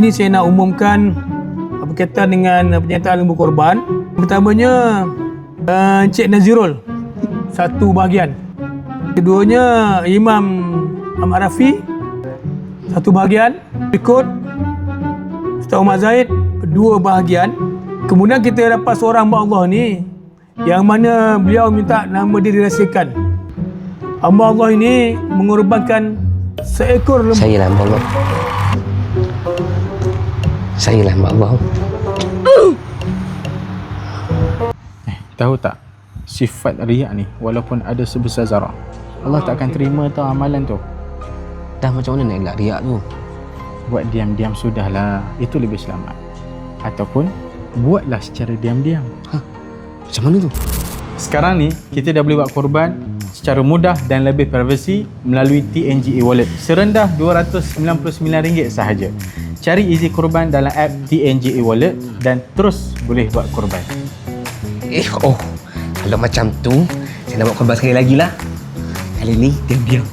Ini saya nak umumkan berkaitan dengan penyertaan lembu korban. Pertamanya, Encik Nazirul, satu bahagian. Keduanya, Imam Ahmad Rafi, satu bahagian. Berikut, Ustaz Umar Zaid, dua bahagian. Kemudian kita dapat seorang hamba Allah ni, yang mana beliau minta nama dia dirahsiakan. Hamba Allah ini mengorbankan seekor lembu. Saya lah hamba Allah. Saya lah hamba Allah. Tahu tak, sifat riak ni walaupun ada sebesar zarah, Allah tak akan terima tau amalan tu. Dah macam mana nak elak riak tu? Buat diam-diam sudahlah, itu lebih selamat. Ataupun buatlah secara diam-diam. Macam mana tu? Sekarang ni kita dah boleh buat korban secara mudah dan lebih privasi melalui TNG e-wallet serendah RM299 sahaja. Cari Easy Korban dalam app TNG e-wallet dan terus boleh buat korban. Kalau macam tu, saya nak buat korban sekali lagi lah. Kali ni diam-diam.